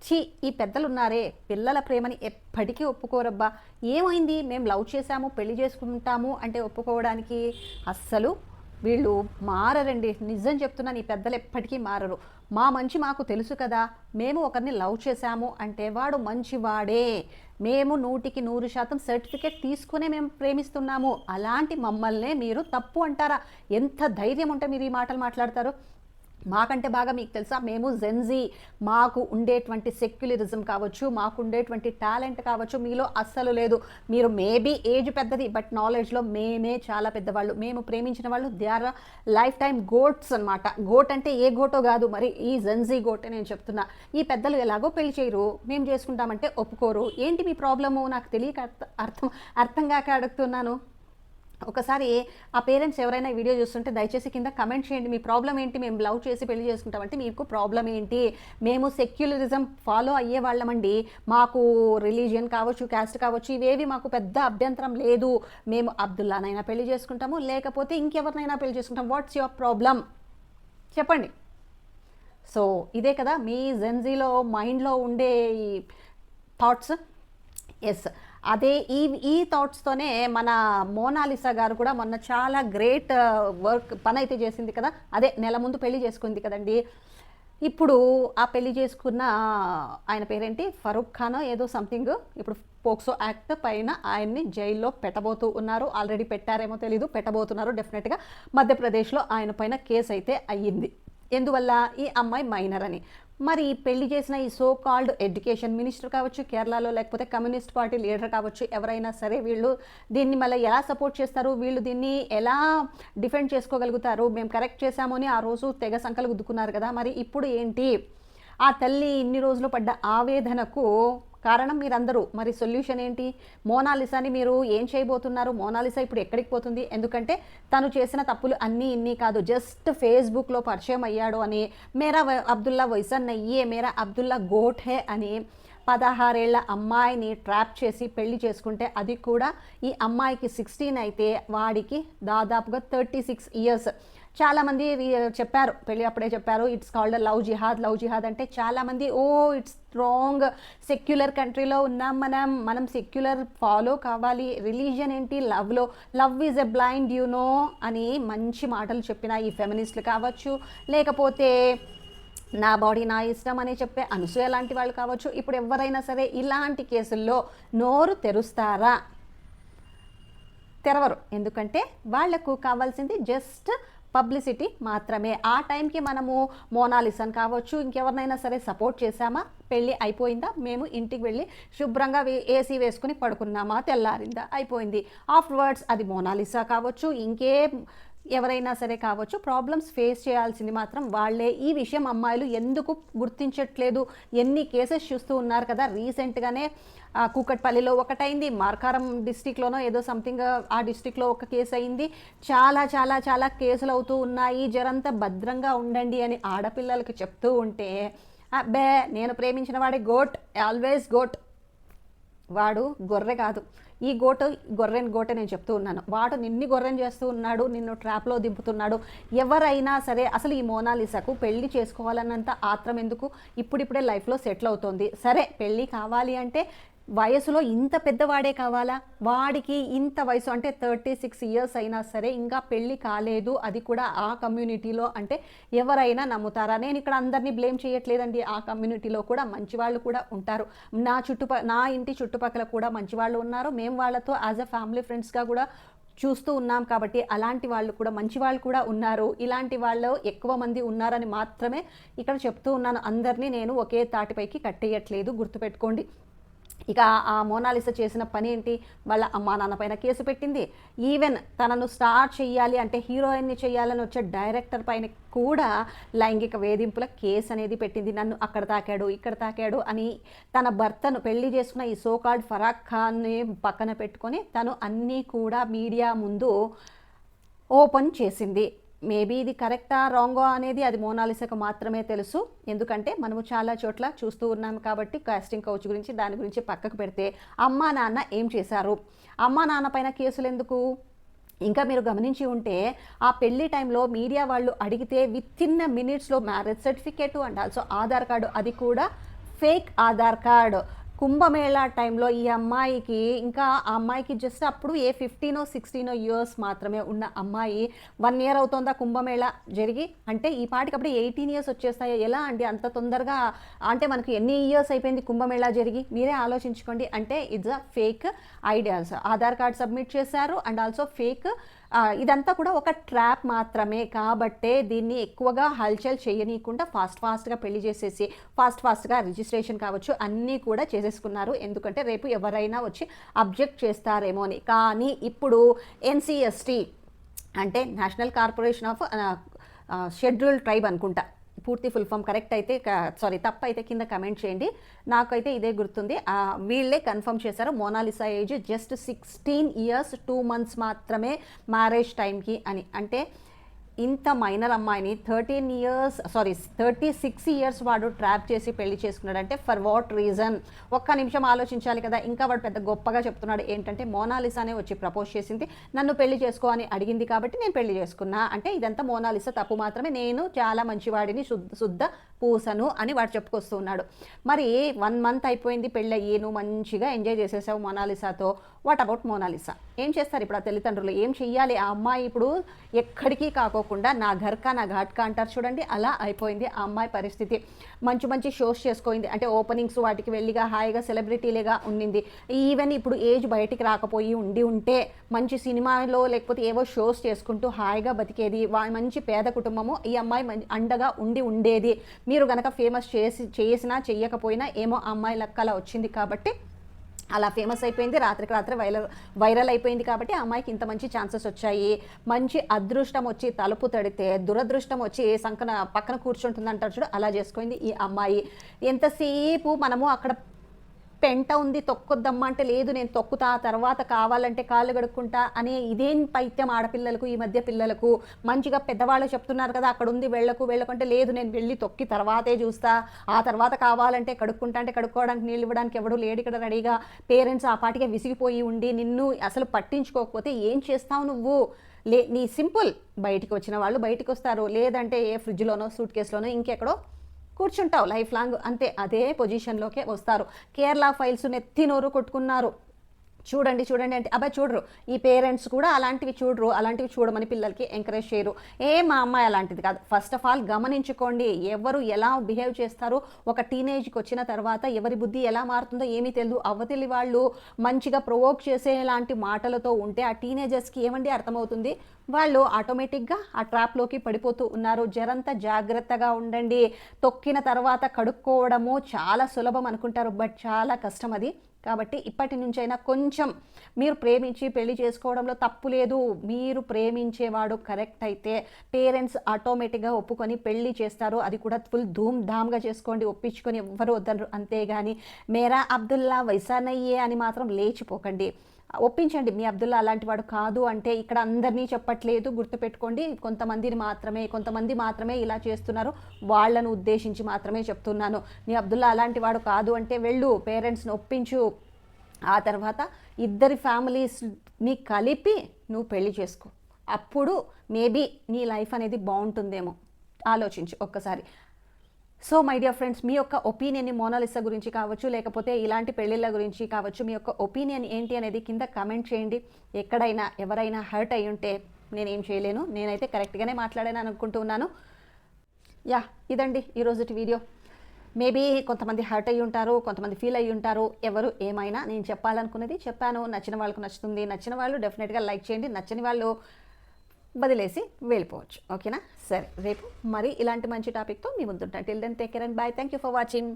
ఛీ ఈ పెద్దలున్నారే పిల్లల ప్రేమని ఎప్పటికీ ఒప్పుకోరబ్బా, ఏమైంది మేము లవ్ చేసాము పెళ్లి చేసుకుంటాము అంటే ఒప్పుకోవడానికి? అస్సలు వీళ్ళు మారరండి, నిజం చెప్తున్నాను. ఈ పెద్దలు ఎప్పటికీ మారరు. మా మంచి మాకు తెలుసు కదా, మేము ఒకరిని లవ్ చేశాము అంటే వాడు మంచివాడే, మేము 100% సర్టిఫికేట్ తీసుకునే మేము ప్రేమిస్తున్నాము, అలాంటి మమ్మల్నే మీరు తప్పు అంటారా? ఎంత ధైర్యం ఉంటే మీరు ఈ మాటలు మాట్లాడతారు? మాకంటే బాగా మీకు తెలుసా, మేము జెన్జీ, మాకు ఉండేటువంటి సెక్యులరిజం కావచ్చు, మాకు ఉండేటువంటి టాలెంట్ కావచ్చు మీలో అస్సలు లేదు. మీరు మేబీ ఏజ్ పెద్దది, బట్ నాలెడ్జ్లో మేమే చాలా పెద్దవాళ్ళు. మేము ప్రేమించిన వాళ్ళు they are lifetime goats అనమాట. గోట్ అంటే ఏ గోటో కాదు, మరి ఈ జెన్జీ గోటే నేను చెప్తున్నా. ఈ పెద్దలు ఎలాగో పెళ్లి చేయరు, మేము చేసుకుంటామంటే ఒప్పుకోరు. ఏంటి మీ ప్రాబ్లము? నాకు తెలియక అర్థం కాక అడుగుతున్నాను. ఒకసారి ఆ పేరెంట్స్ ఎవరైనా వీడియో చూస్తుంటే దయచేసి కింద కమెంట్ చేయండి, మీ ప్రాబ్లం ఏంటి? మేము లవ్ చేసి పెళ్లి చేసుకుంటామంటే మీకు ప్రాబ్లం ఏంటి? మేము సెక్యులరిజం ఫాలో అయ్యే వాళ్ళమండి, మాకు రిలీజియన్ కావచ్చు, క్యాస్ట్ కావచ్చు, ఇవేవి మాకు పెద్ద అభ్యంతరం లేదు. మేము అబ్దుల్లానైనా పెళ్లి చేసుకుంటాము, లేకపోతే ఇంకెవరినైనా పెళ్లి చేసుకుంటాం. వాట్స్ యువర్ ప్రాబ్లం చెప్పండి. సో ఇదే కదా మీ జెన్జీలో మైండ్లో ఉండే థాట్స్. ఎస్, అదే ఈ థాట్స్తోనే మన మోనాలిసా గారు కూడా మొన్న చాలా గ్రేట్ పని అయితే చేసింది కదా. అదే నెల ముందు పెళ్లి చేసుకుంది కదండి. ఇప్పుడు ఆ పెళ్లి చేసుకున్న ఆయన పేరేంటి, ఫరూక్ ఖానో ఏదో సంథింగ్, ఇప్పుడు పోక్సో యాక్ట్ పైన ఆయన్ని జైల్లో పెట్టబోతూ ఉన్నారు. ఆల్రెడీ పెట్టారేమో తెలీదు, పెట్టబోతున్నారు డెఫినెట్గా. మధ్యప్రదేశ్లో ఆయన పైన కేసు అయితే అయ్యింది. ఎందువల్ల? ఈ అమ్మాయి మైనర్ అని. మరి పెళ్లి చేసిన ఈ సో కాల్డ్ ఎడ్యుకేషన్ మినిస్టర్ కావచ్చు కేరళలో, లేకపోతే కమ్యూనిస్ట్ పార్టీ లీడర్ కావచ్చు, ఎవరైనా సరే వీళ్ళు దీన్ని మళ్ళీ ఎలా సపోర్ట్ చేస్తారు? వీళ్ళు దీన్ని ఎలా డిఫెండ్ చేసుకోగలుగుతారు? మేము కరెక్ట్ చేశాము అని ఆ రోజు తెగ సంకలు గుద్దుకున్నారు కదా. మరి ఇప్పుడు ఏంటి? ఆ తల్లి ఇన్ని రోజులు పడ్డ ఆవేదనకు కారణం మీరందరూ. మరి సొల్యూషన్ ఏంటి? మోనాలిసాని మీరు ఏం చేయబోతున్నారు? మోనాలిసా ఇప్పుడు ఎక్కడికి పోతుంది? ఎందుకంటే తను చేసిన తప్పులు అన్నీ ఇన్ని కాదు, జస్ట్ ఫేస్బుక్లో పరిచయం అయ్యాడు అని, మేరా అబ్దుల్లా వైసన్ నయ్యే, మేరా అబ్దుల్లా గోట్ హే అని 16 ఏళ్ల అమ్మాయిని ట్రాప్ చేసి పెళ్లి చేసుకుంటే, అది కూడా ఈ అమ్మాయికి 16 అయితే వాడికి దాదాపుగా 36 ఇయర్స్. చాలామంది చెప్పారు, పెళ్ళి అప్పుడే చెప్పారు, it's called love jihad. Love jihad అంటే చాలామంది ఇట్స్ స్ట్రాంగ్ సెక్యులర్ కంట్రీలో ఉన్నాం మనం సెక్యులర్ ఫాలో కావాలి, రిలీజియన్ ఏంటి లవ్లో, లవ్ ఈజ్ ఎ బ్లైండ్ అని మంచి మాటలు చెప్పిన ఈ ఫెమినిస్టులు కావచ్చు, లేకపోతే నా బాడీ నా ఇష్టం అని చెప్పే అనసూయ లాంటి వాళ్ళు కావచ్చు, ఇప్పుడు ఎవరైనా సరే ఇలాంటి కేసుల్లో నోరు తెరుస్తారా? తెరవరు. ఎందుకంటే వాళ్లకు కావాల్సింది జస్ట్ పబ్లిసిటీ మాత్రమే. ఆ టైంకి మనము మోనాలిసాన్ కావచ్చు, ఇంకెవరినైనా సరే సపోర్ట్ చేశామా? పెళ్ళి అయిపోయిందా? మేము ఇంటికి వెళ్ళి శుభ్రంగా ఏసీ వేసుకుని పడుకున్నామా? తెల్లారిందా? అయిపోయింది. ఆఫ్టర్వర్డ్స్ అది మోనాలిసా కావచ్చు, ఎవరైనా సరే కావచ్చు, ప్రాబ్లమ్స్ ఫేస్ చేయాల్సింది మాత్రం వాళ్ళే. ఈ విషయం అమ్మాయిలు ఎందుకు గుర్తించట్లేదు? ఎన్ని కేసెస్ చూస్తూ ఉన్నారు కదా. రీసెంట్గానే కూకట్పల్లిలో ఒకటైంది, మార్కారం డిస్టిక్లోనో ఏదో సంథింగ్ ఆ డిస్టిక్లో ఒక కేసు అయింది. చాలా చాలా చాలా కేసులు అవుతూ ఉన్నాయి. జరంతా భద్రంగా ఉండండి అని ఆడపిల్లలకి చెప్తూ ఉంటే, అబ్బే నేను ప్రేమించిన వాడే గోట్, ఆల్వేస్ గోట్, వాడు గొర్రె కాదు. ఈ గొర్రెని గోటే నేను చెప్తూ ఉన్నాను. వాడు నిన్ను గొర్రెని చేస్తూ ఉన్నాడు, నిన్ను ట్రాప్లో దింపుతున్నాడు. ఎవరైనా సరే అసలు ఈ మోనాలిసాకు పెళ్లి చేసుకోవాలన్నంత ఆత్రం ఎందుకు? ఇప్పుడిప్పుడే లైఫ్లో సెటిల్ అవుతోంది. సరే పెళ్ళి కావాలి అంటే వయసులో ఇంత పెద్దవాడే కావాలా? వాడికి ఇంత వయసు అంటే 36 ఇయర్స్ అయినా సరే ఇంకా పెళ్ళి కాలేదు, అది కూడా ఆ కమ్యూనిటీలో అంటే ఎవరైనా నమ్ముతారా? నేను ఇక్కడ అందరినీ బ్లేమ్ చేయట్లేదండి, ఆ కమ్యూనిటీలో కూడా మంచివాళ్ళు కూడా ఉంటారు. నా ఇంటి చుట్టుపక్కల కూడా మంచివాళ్ళు ఉన్నారు. మేము వాళ్ళతో యాజ్ అ ఫ్యామిలీ ఫ్రెండ్స్గా కూడా చూస్తూ ఉన్నాం కాబట్టి అలాంటి వాళ్ళు కూడా మంచి వాళ్ళు కూడా ఉన్నారు. ఇలాంటి వాళ్ళు ఎక్కువ మంది ఉన్నారని మాత్రమే ఇక్కడ చెప్తూ ఉన్నాను. అందరినీ నేను ఒకే తాటిపైకి కట్టేయట్లేదు, గుర్తుపెట్టుకోండి. ఇక ఆ మోనాలిసా చేసిన పని ఏంటి? వాళ్ళ అమ్మా నాన్న పైన కేసు పెట్టింది. ఈవెన్ తనను స్టార్ చేయాలి అంటే హీరోయిన్ని చేయాలని వచ్చే డైరెక్టర్ పైన కూడా లైంగిక వేధింపుల కేసు అనేది పెట్టింది. నన్ను అక్కడ తాకాడు, ఇక్కడ తాకాడు అని తన భర్తను పెళ్లి చేసుకున్న ఈ సోకాల్డ్ ఫరాక్ ఖాన్ని పక్కన పెట్టుకొని తను అన్నీ కూడా మీడియా ముందు ఓపెన్ చేసింది. మేబీ ఇది కరెక్టా రాంగో అనేది అది మోనాలిసాకు మాత్రమే తెలుసు. ఎందుకంటే మనము చాలా చోట్ల చూస్తూ ఉన్నాం కాబట్టి. కాస్టింగ్ కౌచ్ గురించి దాని గురించి పక్కకు పెడితే అమ్మా నాన్న ఏం చేశారు? అమ్మా నాన్న పైన కేసులు ఎందుకు? ఇంకా మీరు గమనించి ఉంటే ఆ పెళ్లి టైంలో మీడియా వాళ్ళు అడిగితే విత్ ఇన్ మినిట్స్లో marriage certificate and also Aadhaar card అది కూడా ఫేక్ ఆధార్ కార్డ్. కుంభమేళా టైంలో ఈ అమ్మాయికి, ఇంకా ఆ అమ్మాయికి జస్ట్ అప్పుడు 15 ఇయర్స్ మాత్రమే ఉన్న అమ్మాయి 1 ఇయర్ అవుతుందా కుంభమేళా జరిగి, అంటే ఈ పాటికప్పుడు 18 ఇయర్స్ వచ్చేస్తాయో ఎలా అండి అంత తొందరగా? అంటే మనకు ఎన్ని ఇయర్స్ అయిపోయింది కుంభమేళా జరిగి, మీరే ఆలోచించుకోండి. అంటే it's a fake ideas. Aadhaar card submit చేశారు అండ్ ఆల్సో ఫేక్. ఇదంతా కూడా ఒక ట్రాప్ మాత్రమే కాబట్టే దీన్ని ఎక్కువగా హల్చల్ చేయనీయకుండా ఫాస్ట్గా పెళ్లి చేసేసి ఫాస్ట్గా రిజిస్ట్రేషన్ కావచ్చు అన్నీ కూడా చేసేసుకున్నారు. ఎందుకంటే రేపు ఎవరైనా వచ్చి అబ్జెక్ట్ చేస్తారేమో అని. కానీ ఇప్పుడు NCST అంటే national corporation of scheduled tribe అనుకుంటా, పూర్తి ఫుల్ ఫామ్ కరెక్ట్ అయితే తప్పు అయితే కింద కమెంట్ చేయండి. నాకైతే ఇదే గుర్తుంది. వీళ్ళే కన్ఫర్మ్ చేశారు Monalisa age just 16 years 2 months మాత్రమే మ్యారేజ్ టైంకి అని. అంటే ఇంత మైనర్ అమ్మాయిని 36 ఇయర్స్ వాడు ట్రాప్ చేసి పెళ్లి చేసుకున్నాడు. అంటే ఫర్ వాట్ రీజన్? ఒక్క నిమిషం ఆలోచించాలి కదా. ఇంకా వాడు పెద్ద గొప్పగా చెప్తున్నాడు ఏంటంటే మోనాలిసానే వచ్చి ప్రపోజ్ చేసింది, నన్ను పెళ్లి చేసుకో అని అడిగింది కాబట్టి నేను పెళ్లి చేసుకున్నా. అంటే ఇదంతా మోనాలిసా తప్పు మాత్రమే, నేను చాలా మంచివాడిని, శుద్ధ పూసను అని వాడు చెప్పుకొస్తున్నాడు. మరి 1 month అయిపోయింది పెళ్ళయ్యి, నువ్వు మంచిగా ఎంజాయ్ చేసేసావు మోనాలిసాతో. What about Mona Lisa? ఏం చేస్తారు ఇప్పుడు ఆ తల్లిదండ్రులు? ఏం చెయ్యాలి? ఆ అమ్మాయి ఇప్పుడు ఎక్కడికి కాకోకుండా నా ఘర్కా నా ఘాట్కా అంటారు చూడండి, అలా అయిపోయింది ఆ అమ్మాయి పరిస్థితి. మంచి షోస్ చేసుకోయింది, అంటే ఓపెనింగ్స్ వాటికి వెళ్ళిగా హాయిగా సెలబ్రిటీలేగా ఉండింది. ఈవెన్ ఇప్పుడు ఏజ్ బయటికి రాకపోయి ఉంటే మంచి సినిమాలో లేకపోతే ఏవో షోస్ చేసుకుంటూ హాయిగా బతికేది. మంచి పేద కుటుంబము ఈ అమ్మాయి అండగా ఉండేది. మీరు గనక ఫేమస్ చేసినా చెయ్యకపోయినా ఏమో ఆ అమ్మాయి లెక్కలా వచ్చింది కాబట్టి అలా ఫేమస్ అయిపోయింది, రాత్రికి రాత్రి వైరల్ అయిపోయింది కాబట్టి ఆ అమ్మాయికి ఇంత మంచి ఛాన్సెస్ వచ్చాయి. మంచి అదృష్టం వచ్చి తలుపు తడితే దురదృష్టం వచ్చి పక్కన కూర్చుంటుంది అంటారు చూడు, అలా చేసుకుంది ఈ అమ్మాయి. ఎంతసేపు మనము అక్కడ పెంట ఉంది తొక్కొద్దమ్మా అంటే లేదు నేను తొక్కుతా, తర్వాత కావాలంటే కాళ్ళు గడుక్కుంటా అనే ఇదేం పైత్యం ఆడపిల్లలకు, ఈ మధ్య పిల్లలకు. మంచిగా పెద్దవాళ్ళు చెప్తున్నారు కదా అక్కడ ఉంది వెళ్ళకుంటే లేదు నేను వెళ్ళి తొక్కి తర్వాతే చూస్తా, ఆ తర్వాత కావాలంటే కడుక్కుంటా అంటే కడుక్కోవడానికి నీళ్ళు ఇవ్వడానికి ఎవడు లేడు ఇక్కడ రెడీగా. పేరెంట్స్ ఆ పాటిగా విసిగిపోయి ఉండి నిన్ను అసలు పట్టించుకోకపోతే ఏం చేస్తావు నువ్వు? నీ సింపుల్, బయటికి వచ్చిన వాళ్ళు బయటికి వస్తారు, లేదంటే ఏ ఫ్రిడ్జ్లోనో సూట్ కేసులోనో ఇంకెక్కడో కూర్చుంటావు లైఫ్ లాంగ్ అంతే. అదే పొజిషన్లోకే వస్తారు. కేరళ ఫైల్స్ నెత్తి నోరు కొట్టుకున్నారు. చూడండి అంటే అబ్బాయి చూడరు, ఈ పేరెంట్స్ కూడా అలాంటివి చూడమని పిల్లలకి ఎంకరేజ్ చేయరు. మా అమ్మాయి అలాంటిది కాదు. ఫస్ట్ ఆఫ్ ఆల్ గమనించుకోండి, ఎవరు ఎలా బిహేవ్ చేస్తారో. ఒక టీనేజ్కి వచ్చిన తర్వాత ఎవరి బుద్ధి ఎలా మారుతుందో ఏమీ తెలియదు. అవతలి వాళ్ళు మంచిగా ప్రొవోక్ చేసేలాంటి మాటలతో ఉంటే ఆ టీనేజర్స్కి ఏమండి అర్థమవుతుంది? వాళ్ళు ఆటోమేటిక్గా ఆ ట్రాప్లోకి పడిపోతూ ఉన్నారు. జరంతా జాగ్రత్తగా ఉండండి. తొక్కిన తర్వాత కడుక్కోవడము చాలా సులభం అనుకుంటారు, బట్ చాలా కష్టం అది. కాబట్టి ఇప్పటి నుంచైనా కొంచెం మీరు ప్రేమించి పెళ్లి చేసుకోవడంలో తప్పు లేదు. మీరు ప్రేమించేవాడు కరెక్ట్ అయితే పేరెంట్స్ ఆటోమేటిక్గా ఒప్పుకొని పెళ్లి చేస్తారు. అది కూడా ఫుల్ ధూమ్ ధామ్గా చేసుకోండి, ఒప్పించుకొని ఎవ్వరు వద్దరు. అంతేగాని మేరా అబ్దుల్లా వైసానయ్యే అని మాత్రం లేచిపోకండి. ఒప్పించండి, మీ అబ్దుల్లా అలాంటి వాడు కాదు అంటే. ఇక్కడ అందరినీ చెప్పట్లేదు, గుర్తుపెట్టుకోండి. కొంతమంది మాత్రమే ఇలా చేస్తున్నారు, వాళ్ళను ఉద్దేశించి మాత్రమే చెప్తున్నాను. నీ అబ్దుల్లా అలాంటి వాడు కాదు అంటే వెళ్ళు, పేరెంట్స్ని ఒప్పించు. ఆ తర్వాత ఇద్దరి ఫ్యామిలీస్ని కలిపి నువ్వు పెళ్లి చేసుకో. అప్పుడు మేబీ నీ లైఫ్ అనేది బాగుంటుందేమో. ఆలోచించు ఒక్కసారి. సో మై డియర్ ఫ్రెండ్స్, మీ యొక్క ఒపీనియన్ని మోనాలిసా గురించి కావచ్చు, లేకపోతే ఇలాంటి పెళ్ళిళ్ళ గురించి కావచ్చు, మీ యొక్క ఒపీనియన్ ఏంటి అనేది కింద కామెంట్ చేయండి. ఎక్కడైనా ఎవరైనా హర్ట్ అయ్యి ఉంటే నేనేం చేయలేను, నేనైతే కరెక్ట్గానే మాట్లాడాను అనుకుంటున్నాను. ఇదండి ఈరోజుటి వీడియో. మేబీ కొంతమంది హర్ట్ అయ్యి ఉంటారు, కొంతమంది ఫీల్ అయ్యి ఉంటారు. ఎవరు ఏమైనా నేను చెప్పాలనుకున్నది చెప్పాను. నచ్చిన వాళ్ళకు నచ్చుతుంది, నచ్చిన వాళ్ళు డెఫినెట్గా లైక్ చేయండి, నచ్చని వాళ్ళు వదిలేసి వెళ్ళిపోవచ్చు. ఓకేనా? సరే, రేపు మరి ఇలాంటి మంచి టాపిక్తో మీ ముందుంటాను. Till then take care and bye. Thank you for watching.